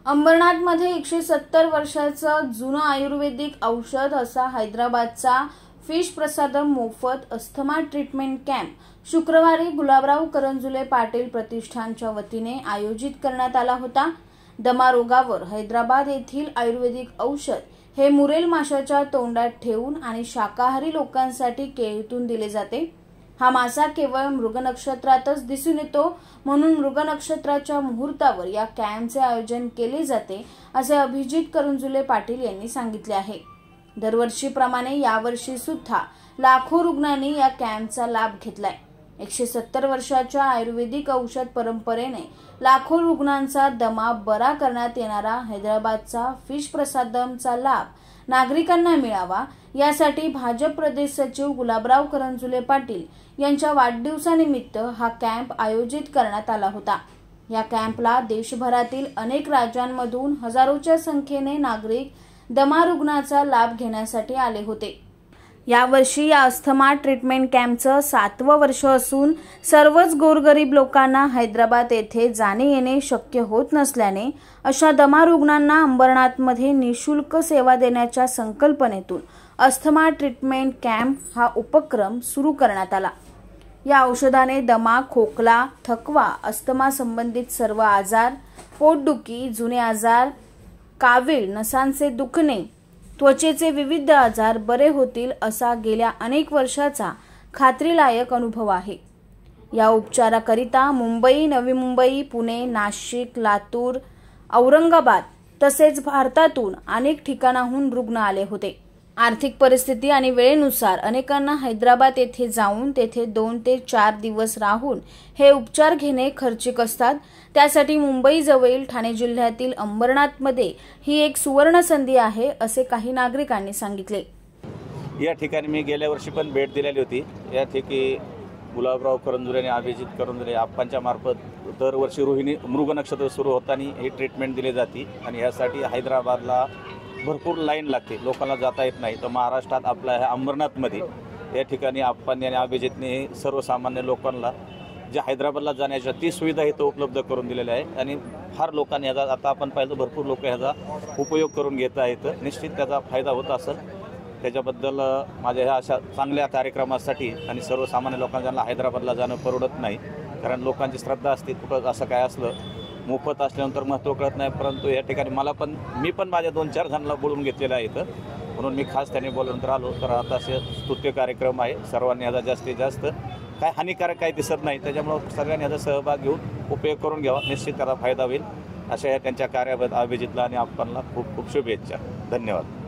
अंबरनाथमध्ये 170 वर्षाचं जुनं आयुर्वेदिक औषध असा हैदराबादचा फिश प्रसादम मोफत अस्थमा ट्रीटमेंट कॅम्प शुक्रवारी गुलाबराव करंजुले पाटील प्रतिष्ठानच्या वतीने आयोजित करण्यात आला होता। दमा रोगावर हैदराबाद येथील आयुर्वेदिक औषध हे मुरेल माशाच्या तोंडात ठेवून आणि शाकाहारी लोकांसाठी केळीतून दिले जाते। हा मासा केवळ मृग नक्षत्रातच दिसून येतो, म्हणून मृग नक्षत्राच्या मुहूर्तावर या कॅम्पचे आयोजन केले जाते, असे अभिजित करंजुले पाटील यांनी सांगितले आहे। दरवर्षीप्रमाणे यावर्षी सुद्धा लाखो रुग्णांनी या कॅम्पचा लाभ घेतलाय। 170 वर्षाच्या आयुर्वेदिक औषध परंपरेने लाखो रुग्णांचा दमा बरा करण्यात येणारा हैदराबादचा फिश प्रसादमचा लाभ नागरिकांना मिळावा, यासाठी भाजप प्रदेश सचिव गुलाबराव करंजुले पाटील यांच्या वाढदिवसानिमित्त हा कॅम्प आयोजित करण्यात आला होता। या कॅम्पला देशभरातील अनेक राज्यांमधून हजारोच्या संख्येने नागरिक दमा रुग्णाचा लाभ घेण्यासाठी आले होते। यावर्षी या अस्थमा ट्रीटमेंट कॅम्पचं 7वं वर्ष असून सर्वच गोरगरीब लोकांना हैदराबाद येथे जाणे येणे शक्य होत नसल्याने अशा दमा रुग्णांना अंबरनाथमध्ये निशुल्क सेवा देण्याच्या संकल्पनेतून अस्थमा ट्रीटमेंट कॅम्प हा उपक्रम सुरू करण्यात आला। या औषधाने दमा, खोकला, थकवा, अस्थमा संबंधित सर्व आजार, पोटदुखी, जुने आजार, कावीळ, नसांचे दुखणे, त्वचेचे विविध आजार बरे होतील असा गेल्या अनेक वर्षाचा खात्रीलायक अनुभव आहे। या उपचाराकरिता मुंबई, नवी मुंबई, पुणे, नाशिक, लातूर, औरंगाबाद तसेच भारतातून अनेक ठिकाणाहून रुग्ण आले होते। आर्थिक परिस्थिती आणि वेळेनुसार अनेकांना हैदराबाद येथे जाऊन तेथे 2 ते 4 दिवस राहून हे उपचार घेणे खर्चिक असतात। त्यासाठी मुंबई जवळील ठाणे जिल्ह्यातील अंबरनाथमध्ये ही एक सुवर्ण संधी आहे, असे काही नागरिकांनी सांगितले। या ठिकाणी मी गेल्या वर्षी पण भेट दिलेली होती। या ठिकाणी गुलाबराव करंजुले आणि अभिजित करंजुले आप्पांच्या मार्फत दरवर्षी रोहिणी मृग नक्षत्र सुरू होताना ही ट्रीटमेंट दिली जाते आणि यासाठी हैदराबादला भरपूर लाईन लागते, लोकांना जाता येत नाही। तर महाराष्ट्रात आपल्या ह्या अंबरनाथमध्ये या ठिकाणी आप्पांनी आणि अभिजितने सर्वसामान्य लोकांना ज्या हैदराबादला जाण्याच्या ती सुविधा इथं उपलब्ध करून दिलेल्या आहे आणि फार लोकांनी ह्याचा आता आपण पाहिलं भरपूर लोक ह्याचा उपयोग करून घेत आहेत। निश्चित त्याचा फायदा होत असेल। त्याच्याबद्दल माझ्या ह्या अशा चांगल्या कार्यक्रमासाठी आणि सर्वसामान्य लोकांना हैदराबादला जाणं परवडत नाही, कारण लोकांची श्रद्धा असते कुठं असं काय असलं मोफत असल्यानंतर महत्त्व कळत नाही। परंतु या ठिकाणी मी पण माझ्या 2-4 जणांना बोलून घेतलेलं आहे इथं, म्हणून मी खास त्याने बोलवून आलो। तर आता असे स्तुत्य कार्यक्रम आहे, सर्वांनी याचा जास्तीत जास्त काय हानिकारक काही दिसत नाही, त्याच्यामुळं सगळ्यांनी याचा सहभाग घेऊन उपयोग करून घ्यावा, निश्चित त्याला फायदा होईल। अशा या त्यांच्या कार्याबद्दल अभिजितला आणि आपणला खूप खूप शुभेच्छा। धन्यवाद।